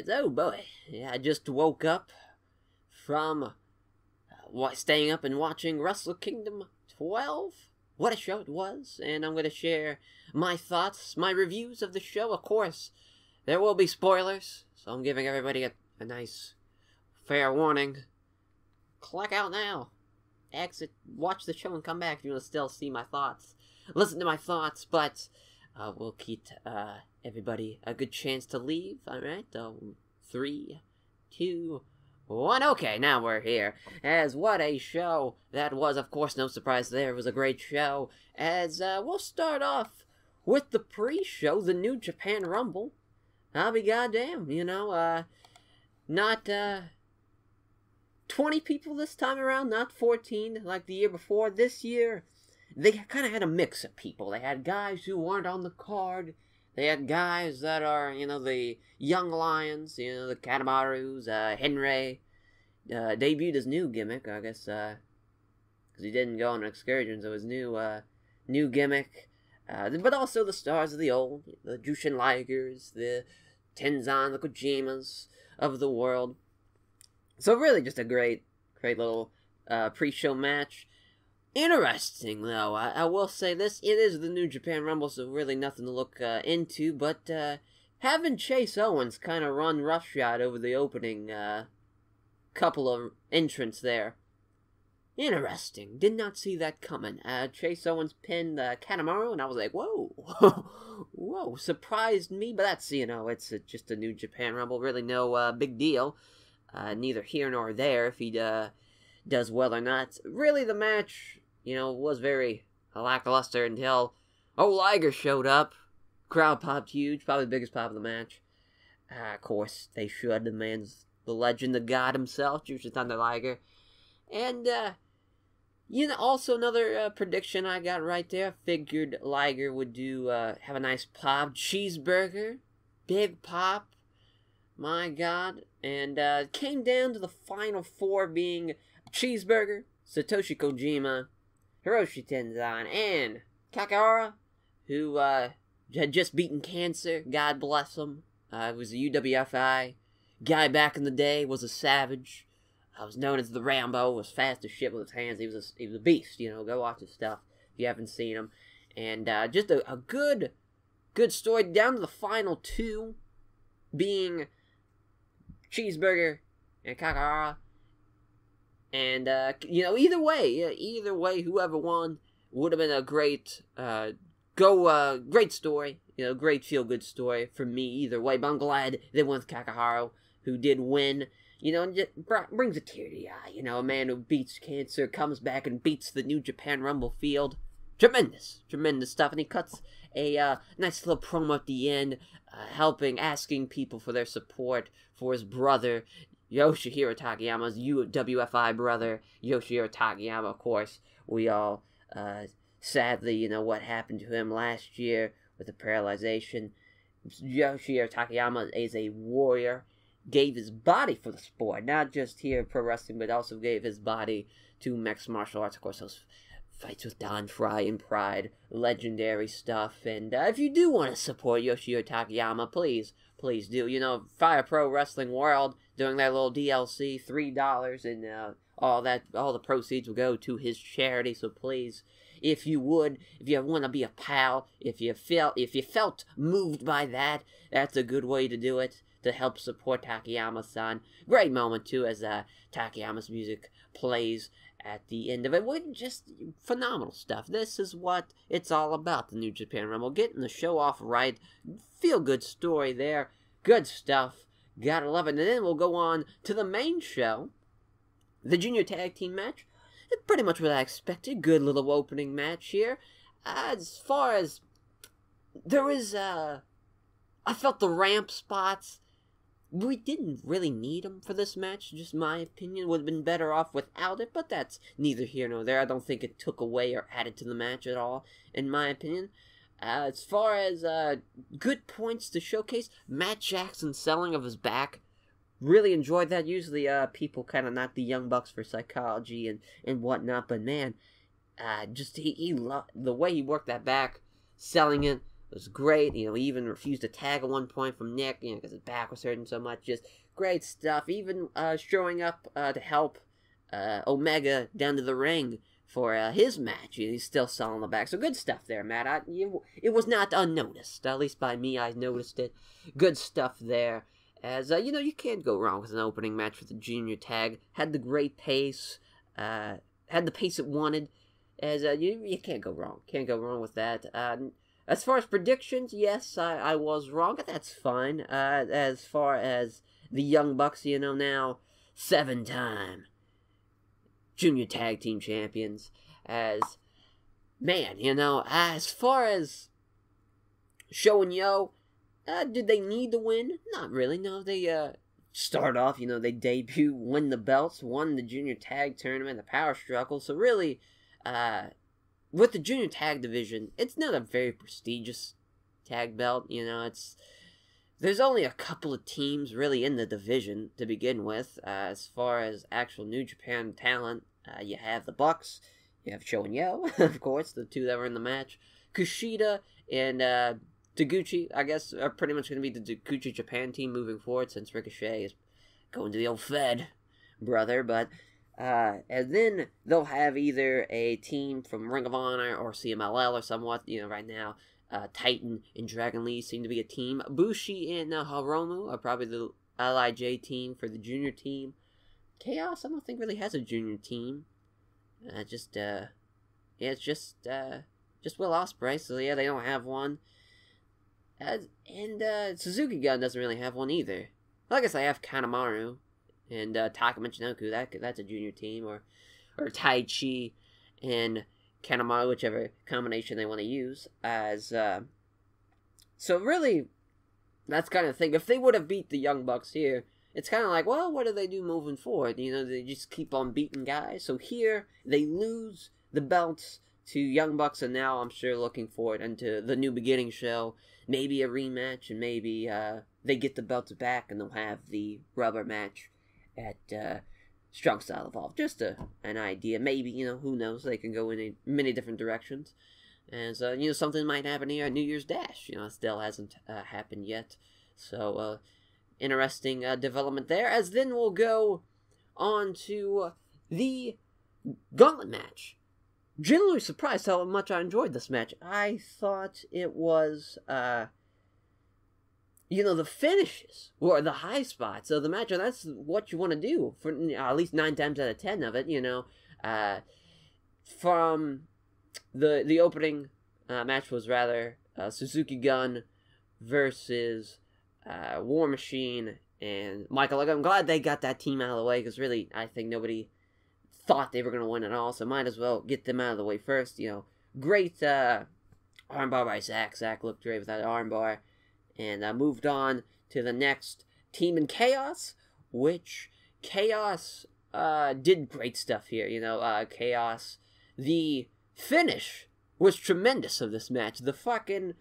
Oh boy, yeah, I just woke up from staying up and watching Wrestle Kingdom 12. What a show it was, and I'm going to share my thoughts, my reviews of the show. Of course, there will be spoilers, so I'm giving everybody a nice, fair warning. Click out now. Exit, watch the show and come back if you want to still see my thoughts. Listen to my thoughts, but we'll keep everybody a good chance to leave, alright? 3, 2, 1. Okay, now we're here. As what a show that was. Of course, no surprise there. It was a great show. As we'll start off with the pre-show, the New Japan Rumble. I'll be goddamn, not 20 people this time around, not 14 like the year before. This year, they kind of had a mix of people. They had guys who weren't on the card. They had guys that are, the young lions, the Katamarus. Henry debuted his new gimmick, I guess, because he didn't go on excursions. It was new gimmick. But also the stars of the old, the Jushin Ligers, the Tenzan, the Kojimas of the world. So really just a great little pre-show match. Interesting, though. I will say this. It is the New Japan Rumble, so really nothing to look into. But having Chase Owens kind of run roughshod over the opening couple of entrants there. Interesting. Did not see that coming. Chase Owens pinned Kanemaru, and I was like, whoa. Whoa, surprised me. But that's, it's just a New Japan Rumble. Really no big deal. Neither here nor there if he does well or not. Really, the match, was very lackluster until Liger showed up. Crowd popped huge. Probably the biggest pop of the match. Of course, they should. The man's the legend, the god himself, Jushin Thunder Liger. And, also another prediction I got right there. Figured Liger would have a nice pop. Cheeseburger. Big pop. My God. And it came down to the final four being Cheeseburger, Satoshi Kojima, Hiroshi Tenzan, and Kakahara, who had just beaten cancer. God bless him. Was a UWFI guy back in the day, was a savage. Was known as the Rambo, was fast as shit with his hands. He was a beast, Go watch his stuff if you haven't seen him. And just a good story down to the final two being Cheeseburger and Kakahara. And, either way, whoever won would have been a great, great story. Great feel-good story for me either way. But I'm glad they went with Kakahara, who did win. And just brings a tear to the eye. A man who beats cancer, comes back and beats the New Japan Rumble field. Tremendous stuff. And he cuts a nice little promo at the end, asking people for their support for his brother, Yoshihiro Takayama's UWFI brother, Yoshihiro Takayama. Of course, we all, sadly, what happened to him last year with the paralyzation. Yoshihiro Takayama is a warrior, gave his body for the sport, not just here in pro wrestling, but also gave his body to mixed martial arts. Of course, those fights with Don Fry and Pride, legendary stuff. And if you do want to support Yoshihiro Takayama, please do. Fire Pro Wrestling World doing their little DLC, $3, and all the proceeds will go to his charity. So please, if you want to be a pal, if you felt moved by that, that's a good way to do it, to help support Takayama-san. Great moment too, as Takayama's music plays at the end of it. Just phenomenal stuff. This is what it's all about, the New Japan Rumble. Getting the show off right. Feel good story there. Good stuff. Gotta love it. And then we'll go on to the main show. The junior tag team match. Pretty much what I expected. Good little opening match here. As far as there is, I felt the ramp spots, we didn't really need them for this match. Just my opinion. Would have been better off without it, but that's neither here nor there. I don't think it took away or added to the match at all, in my opinion. As far as good points to showcase, Matt Jackson's selling of his back. Really enjoyed that. Usually people kind of knock the Young Bucks for psychology and whatnot, but man, just the way he worked that back, selling it, was great. You know, he even refused to tag at one point from Nick, you know, because his back was hurting so much. Just great stuff. Even showing up to help Omega down to the ring for his match. He's still selling the back. So good stuff there, Matt. It was not unnoticed. At least by me, I noticed it. Good stuff there. As, you know, you can't go wrong with an opening match with the junior tag. Had the great pace. Had the pace it wanted. As, you can't go wrong. Can't go wrong with that. As far as predictions, yes, I was wrong. That's fine. As far as the Young Bucks, you know, now 7-time junior tag team champions. As, man, you know, as far as Show and Yo, did they need to win? Not really, no. They start off, you know, they debut, win the belts, won the junior tag tournament, the power struggle. So really, with the junior tag division, it's not a very prestigious tag belt, you know. There's only a couple of teams really in the division to begin with. As far as actual New Japan talent, you have the Bucks, you have Show and Yo, of course, the two that were in the match. Kushida and Taguchi, I guess, are pretty much going to be the Taguchi Japan team moving forward, since Ricochet is going to the old Fed, brother. But and then they'll have either a team from Ring of Honor or CMLL or somewhat, you know, right now. Titan and Dragon Lee seem to be a team. Bushi and Hiromu are probably the LIJ team for the junior team. Chaos, I don't think really has a junior team. It's just Will Ospreay, so yeah, they don't have one. And Suzuki Gun doesn't really have one either. Well, I guess I have Kanemaru and Taka Michinoku. That's a junior team, or Tai Chi and Kanemaru, whichever combination they want to use. So really, that's kind of the thing. If they would have beat the Young Bucks here, it's kind of like, well, what do they do moving forward? You know, they just keep on beating guys. So here, they lose the belts to Young Bucks, and now I'm sure looking forward into the New Beginning show. Maybe a rematch, and maybe they get the belts back, and they'll have the rubber match at Strong Style Evolved. Just an idea. Maybe, you know, who knows? They can go in many different directions. And so, you know, something might happen here at New Year's Dash. You know, it still hasn't happened yet. So, interesting development there. As then we'll go on to the Gauntlet match. Genuinely surprised how much I enjoyed this match. I thought it was, you know, the finishes or the high spots of the match, and that's what you want to do for at least 9 times out of 10 of it. You know, from the opening match was rather Suzuki Gun versus War Machine and Michael. I'm glad they got that team out of the way, because really, I think nobody thought they were going to win at all, so might as well get them out of the way first. You know, great armbar by Zack. Zack looked great with that armbar, and moved on to the next team in Chaos, which Chaos did great stuff here. You know, Chaos, the finish was tremendous of this match. The fucking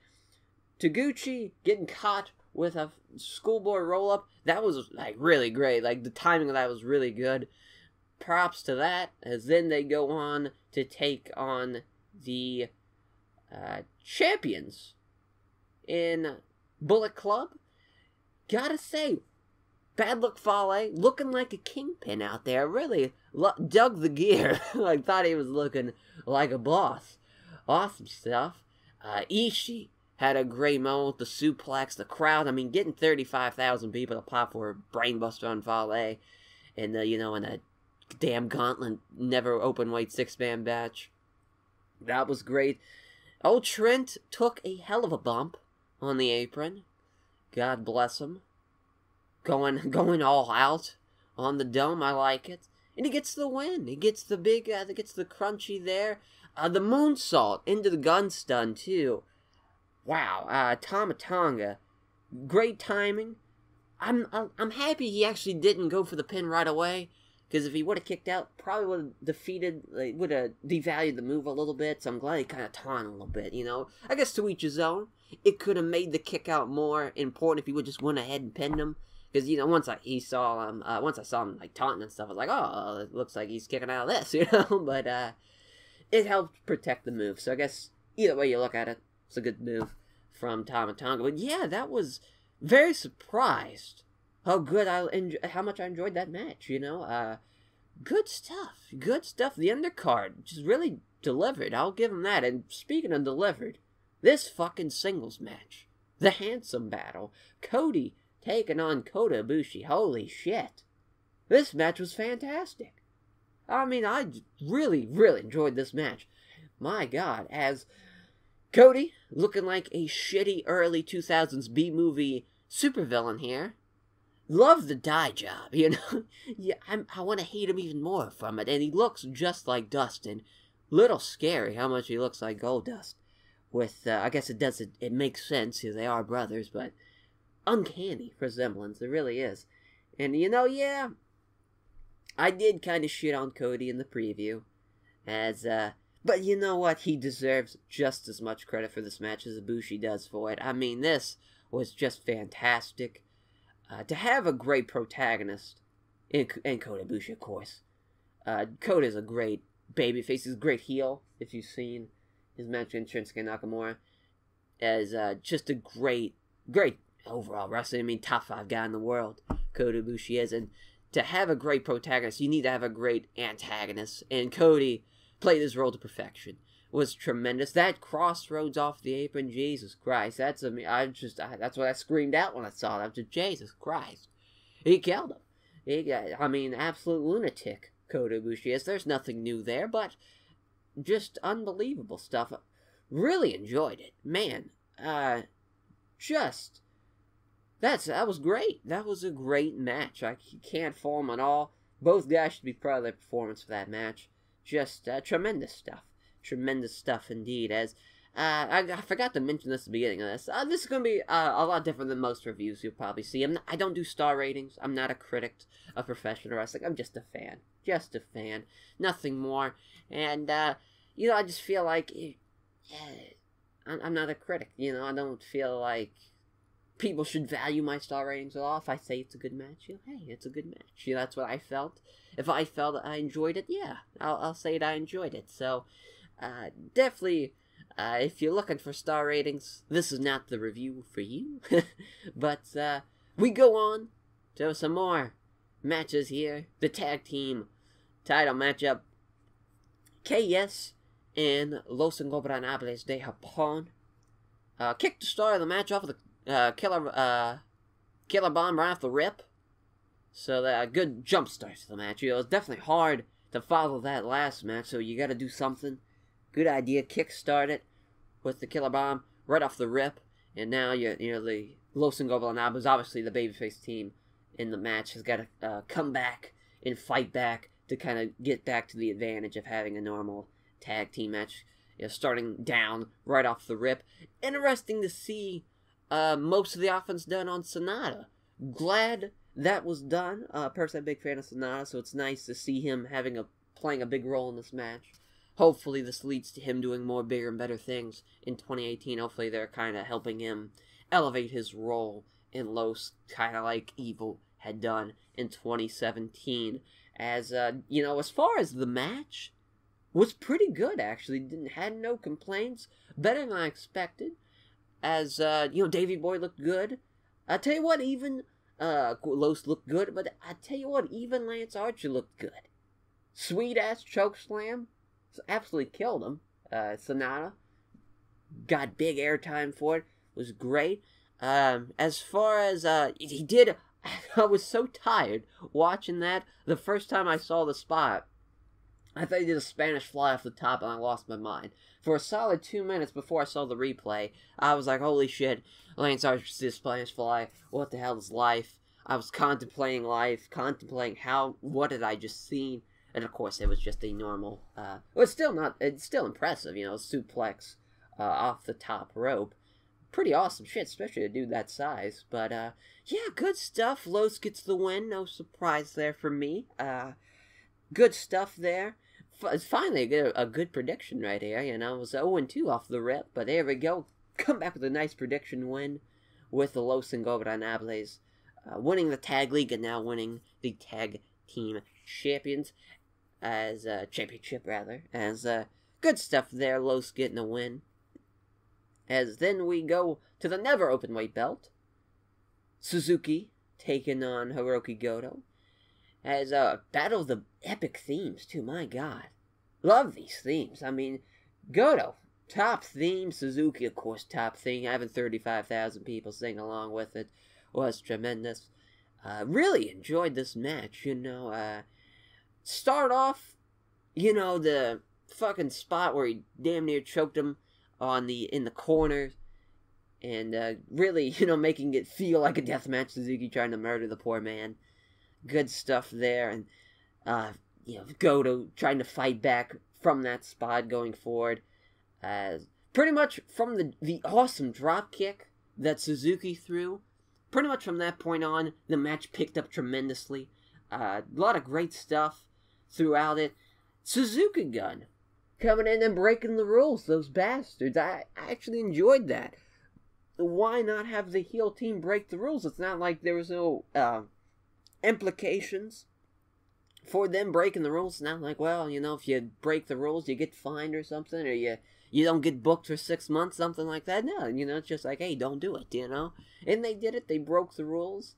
Taguchi getting caught with a schoolboy roll-up, that was, like, really great. Like, the timing of that was really good. Props to that, as then they go on to take on the champions in Bullet Club. Gotta say, Bad Luck Fale looking like a kingpin out there. Really dug the gear. Like, thought he was looking like a boss. Awesome stuff. Ishii had a great moment with the suplex, the crowd. I mean, getting 35,000 people to pop for a brainbuster on Fale. And, you know, in a damn Gauntlet, never open weight 6-man match. That was great. Old Trent took a hell of a bump on the apron. God bless him. Going all out on the dome. I like it. And he gets the win. He gets the big, he gets the crunchy there. The moonsault into the gun stun too. Wow. Tama Tonga. Great timing. I'm happy he actually didn't go for the pin right away. Because if he would have kicked out, probably would have defeated, like, would have devalued the move a little bit. So I'm glad he kind of taunted a little bit, you know. I guess to each his own. It could have made the kick out more important if he would just went ahead and pinned him. Because, you know, once I saw him, like, taunting and stuff, I was like, oh, it looks like he's kicking out of this, you know. But it helped protect the move. So I guess either way you look at it, it's a good move from Tama Tonga. But yeah, that was very surprised how good how much I enjoyed that match. Good stuff. Good stuff. The undercard just really delivered. I'll give him that. And speaking of delivered, this fucking singles match, the handsome battle, Cody taking on Kota Ibushi. Holy shit. This match was fantastic. I mean, I really, really enjoyed this match. My God, as Cody, looking like a shitty early 2000s B-movie supervillain here. Love the dye job, Yeah, I want to hate him even more from it. And he looks just like Dustin. Little scary how much he looks like Goldust. With, I guess it makes sense, because they are brothers, but uncanny resemblance, it really is. And, yeah, I did kind of shit on Cody in the preview, but you know what? He deserves just as much credit for this match as Ibushi does for it. I mean, this was just fantastic. To have a great protagonist, and Kota Ibushi, of course. Kota is a great babyface. He's a great heel, if you've seen his match with Shinsuke Nakamura. As just a great overall wrestler. I mean, top 5 guy in the world, Kota Ibushi is. And to have a great protagonist, you need to have a great antagonist. And Cody played his role to perfection. Was tremendous. That crossroads off the apron, Jesus Christ. That's what I screamed out when I saw that. Just, Jesus Christ. He killed him. Absolute lunatic, Kota Ibushi is. There's nothing new there, but just unbelievable stuff. Really enjoyed it. Man, that was great. That was a great match. I can't fault them at all. Both guys should be proud of their performance for that match. Just tremendous stuff. Tremendous stuff indeed. As I forgot to mention this at the beginning of this. This is going to be a lot different than most reviews you'll probably see. I don't do star ratings. I'm not a critic of professional wrestling. I'm just a fan. Just a fan. Nothing more. And, I just feel like I'm not a critic. I don't feel like people should value my star ratings at all. If I say it's a good match, hey, it's a good match. That's what I felt. If I felt I enjoyed it, yeah, I'll say I enjoyed it. So, definitely, if you're looking for star ratings, this is not the review for you. But, we go on to some more matches here. The tag team title matchup. KS and Los Ingobernables de Japón. Kicked the start of the match off of the killer bomb right off the rip. So a good jump start to the match. It was definitely hard to follow that last match, so you gotta do something. Good idea, kickstart it with the killer bomb right off the rip. And now the Los Ingobernables, obviously the babyface team in the match, has got to come back and fight back to kind of get back to the advantage of having a normal tag team match. Starting down right off the rip. Interesting to see most of the offense done on Sonata. Glad that was done. Personally, I'm a big fan of Sonata, so it's nice to see him playing a big role in this match. Hopefully this leads to him doing more bigger and better things in 2018. Hopefully they're kind of helping him elevate his role in Los, kind of like Evil had done in 2017. As, as far as the match, was pretty good, actually. Had no complaints. Better than I expected. As, Davey Boy looked good. I tell you what, even Los looked good, but I tell you what, even Lance Archer looked good. Sweet-ass chokeslam. Absolutely killed him. Sonata got big airtime for it. Was great. As far as, he did, I was so tired watching that. The first time I saw the spot, I thought he did a Spanish fly off the top, and I lost my mind. For a solid 2 minutes before I saw the replay, I was like, holy shit, Lance Archer did a Spanish fly. What the hell is life? I was contemplating life, contemplating what had I just seen? And of course, it was just a normal, it's still impressive, suplex off the top rope. Pretty awesome shit, especially to do that size. But, yeah, good stuff. Los gets the win, no surprise there for me. Good stuff there. Finally, a good prediction right here. It was 0-2 off the rip, but there we go. Come back with a nice prediction win with the Los Ingobernables. Winning the tag league and now winning the tag team champions. Championship, rather. As, good stuff there. Los getting a win. As then we go to the never openweight belt. Suzuki taking on Hiroki Goto. As a battle of the epic themes, too. My God. Love these themes. I mean, Goto, top theme. Suzuki, of course, top theme. Having 35,000 people sing along with it was tremendous. Really enjoyed this match, you know. Start off, you know, the fucking spot where he damn near choked him in the corner. And really, you know, making it feel like a deathmatch. Suzuki trying to murder the poor man. Good stuff there. And, you know, Goto trying to fight back from that spot going forward. Pretty much from the awesome drop kick that Suzuki threw. Pretty much from that point on, the match picked up tremendously. A lot of great stuff throughout it. Suzuki Gun coming in and breaking the rules, those bastards. I actually enjoyed that. Why not have the heel team break the rules? It's not like there was no implications for them breaking the rules. It's not like, well, you know, if you break the rules, you get fined or something, or you don't get booked for 6 months, something like that. No, you know, it's just like, hey, don't do it, you know? And they did it. They broke the rules.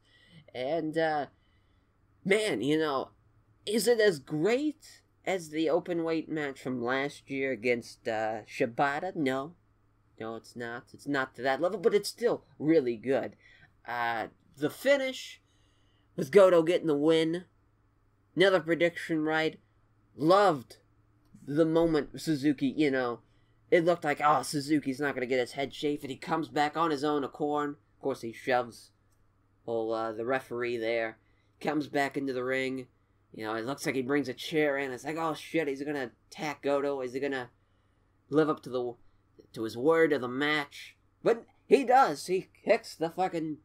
And, man, you know, is it as great as the openweight match from last year against Shibata? No. No, it's not. It's not to that level, but it's still really good. The finish, with Goto getting the win. Another prediction right. Loved the moment Suzuki, you know, it looked like, oh, Suzuki's not going to get his head shaved, and he comes back on his own accord. Of course, he shoves the referee there. Comes back into the ring. You know, it looks like he brings a chair in. It's like, oh, shit, is he going to attack Goto? Is he going to live up to his word of the match? But he does. He kicks the fucking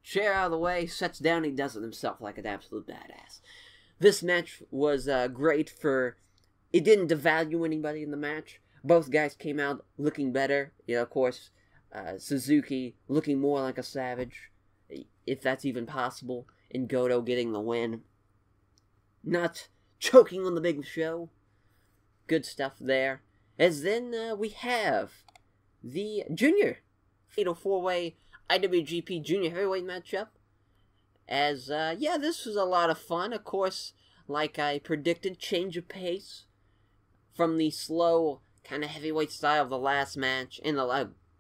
chair out of the way, sets down, he does it himself like an absolute badass. This match was great for... It didn't devalue anybody in the match. Both guys came out looking better. You know, of course, Suzuki looking more like a savage, if that's even possible, and Goto getting the win. Not choking on the big show. Good stuff there. As then we have the Junior Fatal 4-Way IWGP Junior Heavyweight matchup. As, yeah, this was a lot of fun. Of course, like I predicted, change of pace from the slow kind of heavyweight style of the last match, and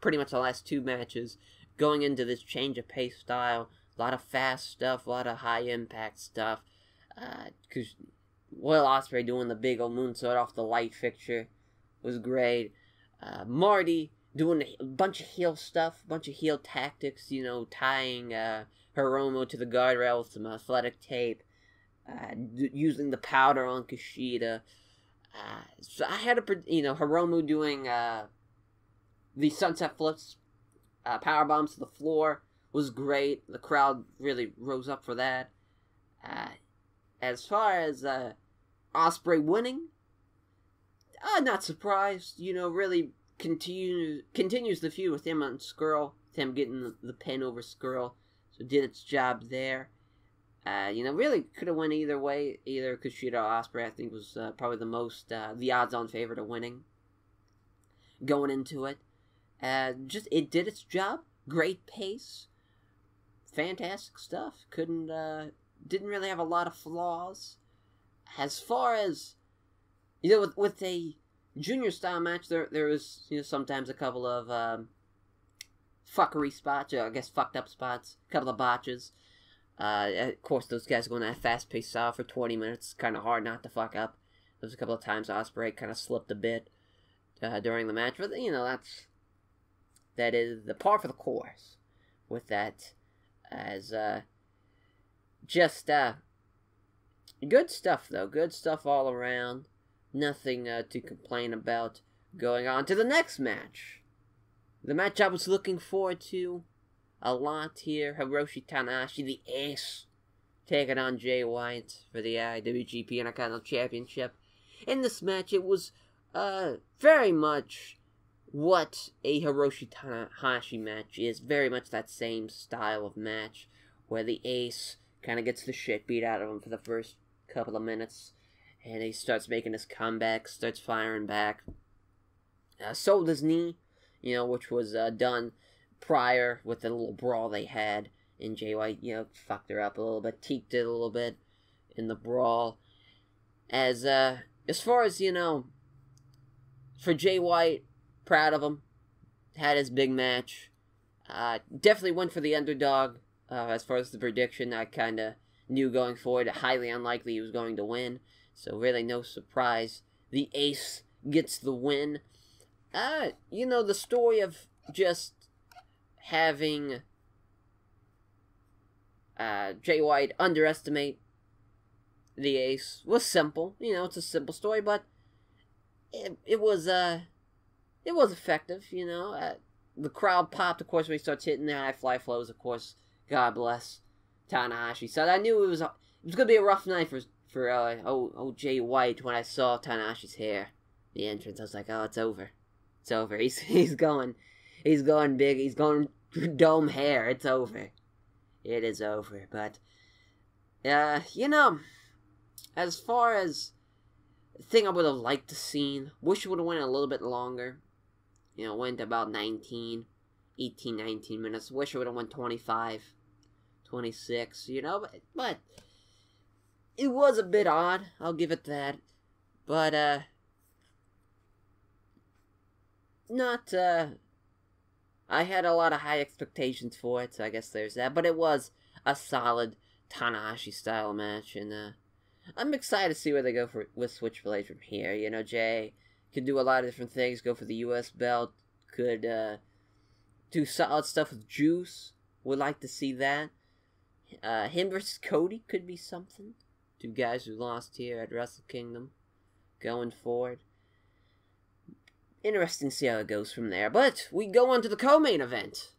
pretty much the last two matches, going into this change of pace style. A lot of fast stuff, a lot of high impact stuff. Because Will Ospreay doing the big old moonsault off the light fixture was great. Marty doing a bunch of heel stuff, a bunch of heel tactics, you know, tying Hiromu to the guardrail with some athletic tape, using the powder on Kushida. So I had Hiromu doing the sunset flips, power bombs to the floor was great. The crowd really rose up for that. As far as Ospreay winning, not surprised. You know, really continues the feud with him on Skrull, with him getting the pin over Skrull, so did its job there. You know, really could have went either way. Either Kushida or Ospreay, I think, was probably the odds-on favorite of winning going into it. It did its job. Great pace. Fantastic stuff. Didn't really have a lot of flaws. As far as, you know, with a junior style match, there was, you know, sometimes a couple of fuckery spots, I guess fucked up spots, a couple of botches. Of course, those guys going that fast-paced style for 20 minutes. Kind of hard not to fuck up. There was a couple of times Ospreay kind of slipped a bit during the match. But, you know, that is the par for the course with that. As, just, good stuff, though. Good stuff all around. Nothing to complain about. Going on to the next match. The match I was looking forward to a lot here. Hiroshi Tanahashi, the ace, taking on Jay White for the IWGP Intercontinental Championship. In this match, it was very much what a Hiroshi Tanahashi match is. Very much that same style of match, where the ace kind of gets the shit beat out of him for the first couple of minutes, and he starts making his comeback, starts firing back. Sold his knee you know, which was done prior with the little brawl they had. And Jay White, you know, fucked her up a little bit, teaked it a little bit in the brawl. As far as, you know, for Jay White, proud of him. Had his big match. Definitely went for the underdog. As far as the prediction, I kind of knew going forward, highly unlikely he was going to win. So really no surprise. The ace gets the win. You know, the story of just having Jay White underestimate the ace was simple. You know, it's a simple story, but it was effective, you know. The crowd popped, of course, when he starts hitting the high fly flows, of course. God bless Tanahashi. So I knew it was going to be a rough night for Jay White when I saw Tanahashi's hair. The entrance, I was like, oh, it's over. It's over. He's going big. He's going dome hair. It's over. It is over. But, you know, as far as the thing I would have liked to see, wish it would have went a little bit longer. You know, went about 18, 19 minutes. Wish it would have went 25, 26, you know, but it was a bit odd. I'll give it that. But, I had a lot of high expectations for it, so I guess there's that. But it was a solid Tanahashi style match, and I'm excited to see where they go with Switchblade from here. You know, Jay could do a lot of different things. Go for the U.S. belt. Could do solid stuff with Juice. Would like to see that. Him versus Cody could be something. Two guys who lost here at Wrestle Kingdom. Going forward. Interesting to see how it goes from there. But we go on to the co-main event.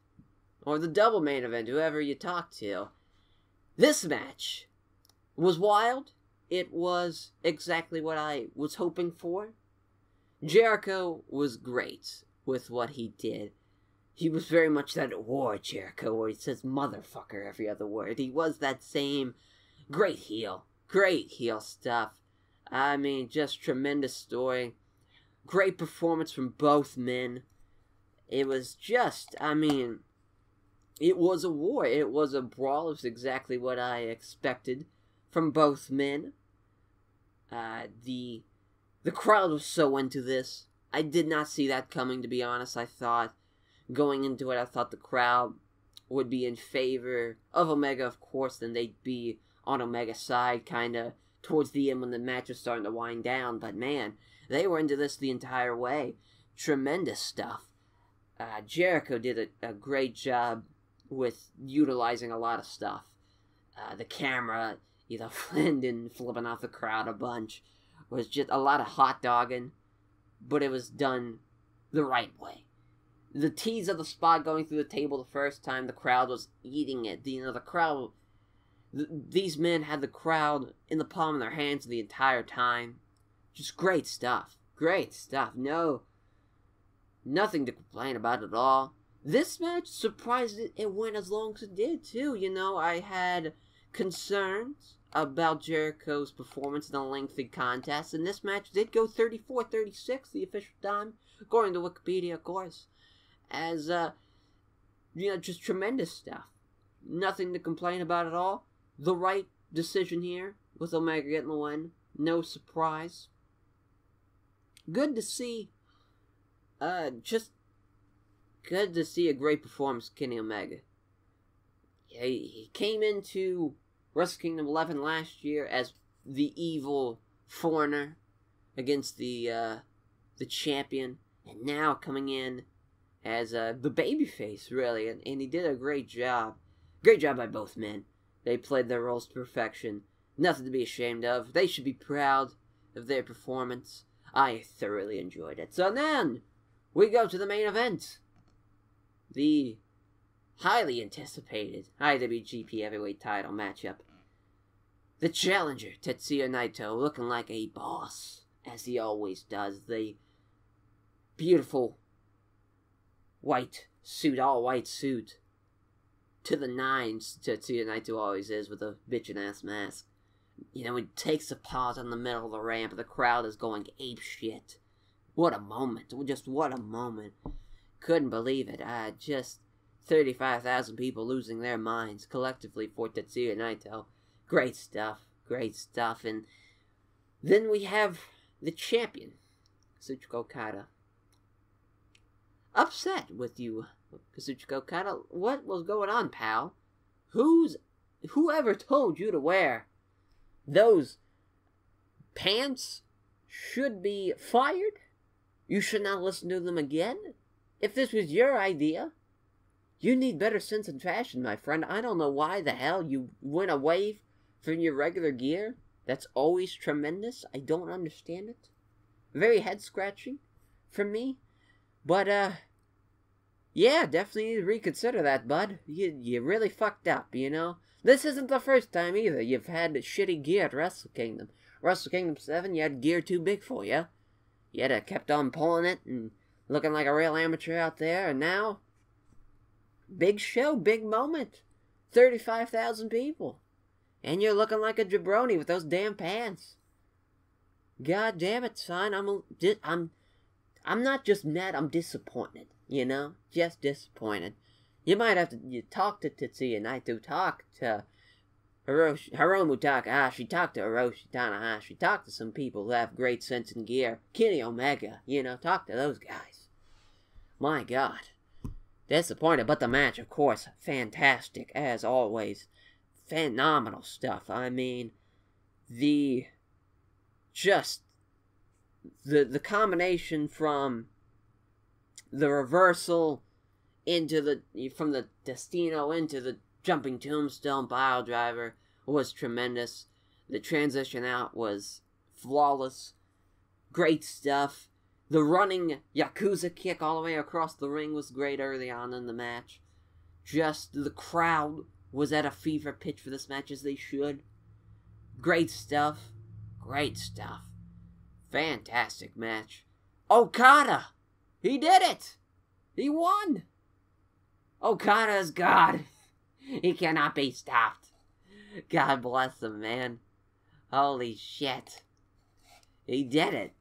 Or the double main event, whoever you talk to. This match was wild. It was exactly what I was hoping for. Jericho was great with what he did. He was very much that war Jericho, where he says motherfucker every other word. He was that same great heel stuff. I mean, just tremendous story. Great performance from both men. It was just, I mean, it was a war. It was a brawl. It was exactly what I expected from both men. The crowd was so into this. I did not see that coming, to be honest. I thought, going into it, I thought the crowd would be in favor of Omega, of course, then they'd be on Omega's side, kind of towards the end when the match was starting to wind down. But man, they were into this the entire way. Tremendous stuff. Jericho did a great job with utilizing a lot of stuff. The camera, you know, Flynn flipping off the crowd a bunch. Was just a lot of hot dogging, but it was done the right way. The tease of the spot going through the table the first time, the crowd was eating it. You know, the crowd, these men had the crowd in the palm of their hands the entire time. Just great stuff. Great stuff. No, nothing to complain about at all. This match, surprised it went as long as it did, too. You know, I had concerns about Jericho's performance in a lengthy contest, and this match did go 34-36, the official time, according to Wikipedia, of course. As, you know, just tremendous stuff. Nothing to complain about at all. The right decision here, with Omega getting the win. No surprise. Good to see, just good to see a great performance from Kenny Omega. He came into Wrestle Kingdom 11 last year as the evil foreigner against the champion, and now coming in as the babyface, really, and he did a great job. Great job by both men. They played their roles to perfection. Nothing to be ashamed of. They should be proud of their performance. I thoroughly enjoyed it. So then, we go to the main event. The highly anticipated IWGP Heavyweight title matchup. The challenger, Tetsuya Naito, looking like a boss, as he always does. The beautiful white suit, all white suit, to the nines, Tetsuya Naito always is, with a bitchin' ass mask. You know, he takes a pause in the middle of the ramp, the crowd is going apeshit. What a moment. Just what a moment. couldn't believe it. Just 35,000 people losing their minds collectively for Tetsuya Naito. Great stuff. Great stuff. And then we have the champion, Kazuchika Okada. Upset with you, Kazuchika Okada. What was going on, pal? Whoever told you to wear those pants should be fired? You should not listen to them again? If this was your idea, you need better sense and fashion, my friend. I don't know why the hell you went away from your regular gear. That's always tremendous. I don't understand it. Very head-scratching for me. But, yeah, definitely need to reconsider that, bud. You really fucked up, you know? This isn't the first time either you've had shitty gear at Wrestle Kingdom. Wrestle Kingdom 7, you had gear too big for you. You had to kept on pulling it and looking like a real amateur out there, and now, big show, big moment. 35,000 people. And you're looking like a jabroni with those damn pants. God damn it, son. I'm not just mad, I'm disappointed, you know? Just disappointed. You might have to talk to Tetsuya Naito, talk to Hiromu Takahashi, talk to Hiroshi Tanahashi, talk to some people who have great sense in gear. Kenny Omega, you know, talk to those guys. My God. Disappointed, but the match, of course, fantastic, as always. Phenomenal stuff. I mean, the combination from the reversal from the Destino into the jumping tombstone pile driver was tremendous. The transition out was flawless. Great stuff. The running Yakuza kick all the way across the ring was great early on in the match. Just the crowd was at a fever pitch for this match, as they should. Great stuff. Great stuff. Fantastic match. Okada! He did it! He won! Okada is God. He cannot be stopped. God bless him, man. Holy shit. He did it.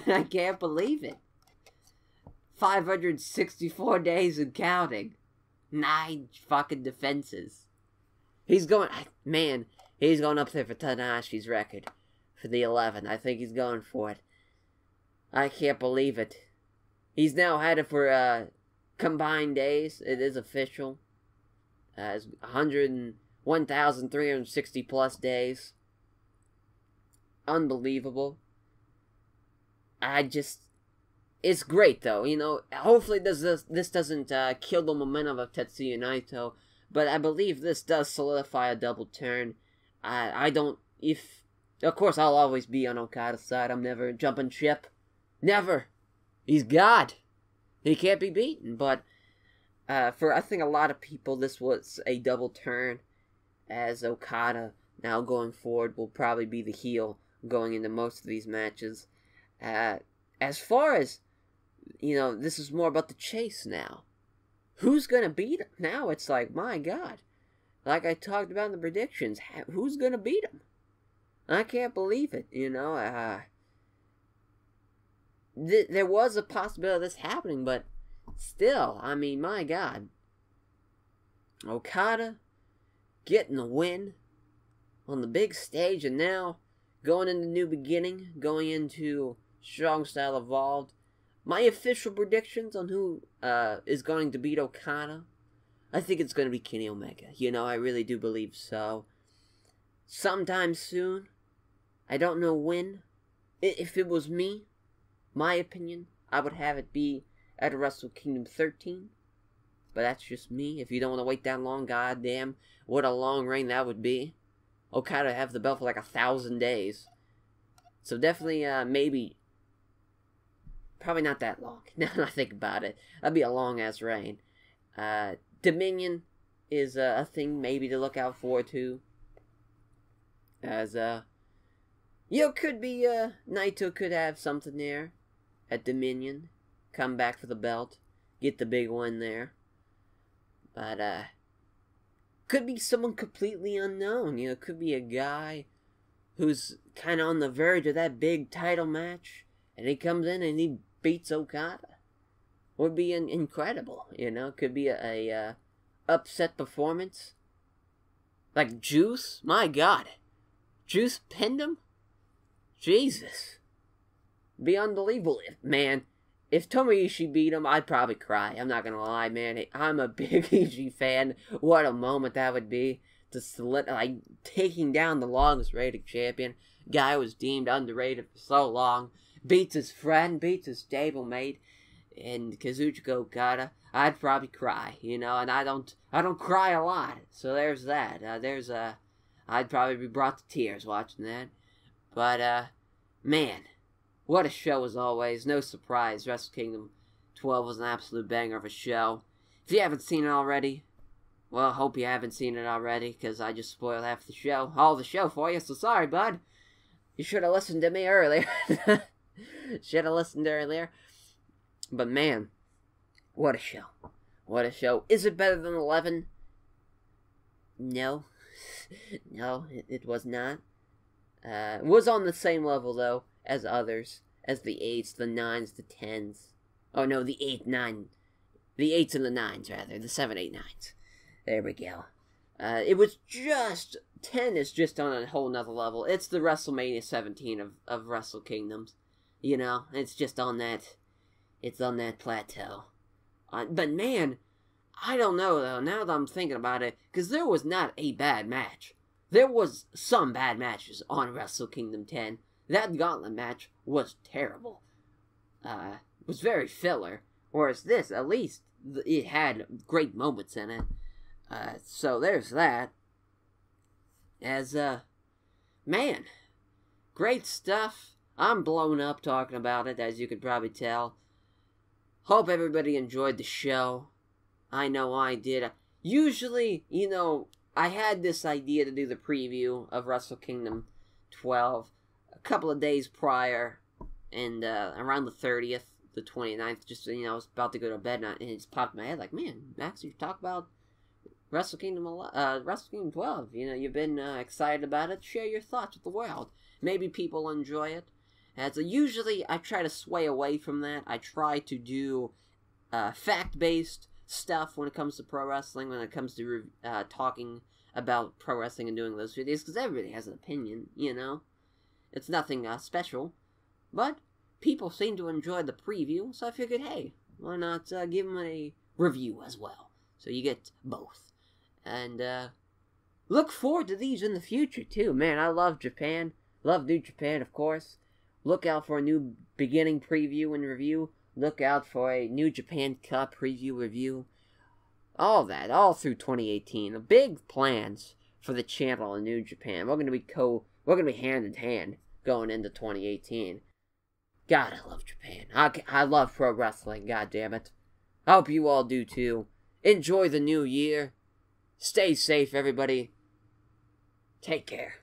I can't believe it. 564 days and counting. 9 fucking defenses. He's going up there for Tanahashi's record. For the 11. I think he's going for it. I can't believe it. He's now had it for, combined days. It is official. It's 1,360 plus days. Unbelievable. It's great though, you know. Hopefully this doesn't kill the momentum of Tetsuya Naito, but I believe this does solidify a double turn. Of course I'll always be on Okada's side. I'm never jumping ship. Never. He's God. He can't be beaten, but for I think a lot of people this was a double turn, as Okada now going forward will probably be the heel going into most of these matches. As far as, you know, this is more about the chase now. Who's going to beat him? Now it's like, my God. Like I talked about in the predictions, who's going to beat him? I can't believe it, you know. There was a possibility of this happening, but still, I mean, my God. Okada getting the win on the big stage, and now going into New Beginning, going into Strong Style Evolved. My official predictions on who is going to beat Okada, I think it's going to be Kenny Omega. You know, I really do believe so. Sometime soon. I don't know when. If it was me, my opinion, I would have it be at Wrestle Kingdom 13. But that's just me. If you don't want to wait that long, goddamn, what a long reign that would be. Okada have the belt for like 1,000 days. So definitely, maybe, probably not that long. Now that I think about it, that'd be a long-ass reign. Dominion is a thing maybe to look out for, too. As, could be, Naito could have something there at Dominion. Come back for the belt. Get the big one there. But, could be someone completely unknown. You know, could be a guy who's kind of on the verge of that big title match. And he comes in and he beats Okada. would be incredible. You know, could be a upset performance. Like Juice, my God, Juice pinned him. Jesus, be unbelievable, man. If Tomoishi beat him, I'd probably cry. I'm not gonna lie, man. I'm a big Ishii fan. What a moment that would be to like taking down the longest rated champion. Guy was deemed underrated for so long. Beats his friend, beats his stablemate, and Kazuchika Okada. I'd probably cry, you know, and I don't cry a lot. So there's that. I'd probably be brought to tears watching that. But man, what a show as always. No surprise, Wrestle Kingdom 12 was an absolute banger of a show. If you haven't seen it already, well, I hope you haven't seen it already, because I just spoiled half the show. All the show for you, so sorry, bud. You should have listened to me earlier. Should have listened earlier. But man, what a show. What a show. Is it better than 11? No. No, it was not. It was on the same level, though, as others. As the 8s, the 9s, the 10s. Oh, no, the 8, 9. The 8s and the 9s, rather. The 7, 8, 9s. There we go. It was just... 10 is just on a whole nother level. It's the WrestleMania 17 of Wrestle Kingdoms. You know, it's just on that... It's on that plateau. But man, I don't know, though, now that I'm thinking about it, because there was not a bad match. There was some bad matches on Wrestle Kingdom 10. That Gauntlet match was terrible. It was very filler. Whereas this, at least, it had great moments in it. So there's that. Man, great stuff. I'm blown up talking about it, as you could probably tell. Hope everybody enjoyed the show. I know I did. Usually, you know, I had this idea to do the preview of Wrestle Kingdom 12 a couple of days prior, and around the 30th, the 29th, just, you know, I was about to go to bed, and it just popped in my head, like, man, Max, you talk about Wrestle Kingdom 12, you know, you've been excited about it, share your thoughts with the world. Maybe people enjoy it. And so usually I try to sway away from that. I try to do fact-based stuff when it comes to pro wrestling, when it comes to talking about pro wrestling and doing those videos, because everybody has an opinion, you know. It's nothing special, but people seem to enjoy the preview, so I figured, hey, why not give them a review as well? So you get both. And look forward to these in the future, too. Man, I love Japan. Love New Japan, of course. Look out for a new beginning preview and review. Look out for a New Japan Cup preview review. All that, all through 2018. Big plans for the channel in New Japan. We're gonna be hand in hand going into 2018. God, I love Japan. I love pro wrestling. God damn it. I hope you all do too. Enjoy the new year. Stay safe, everybody. Take care.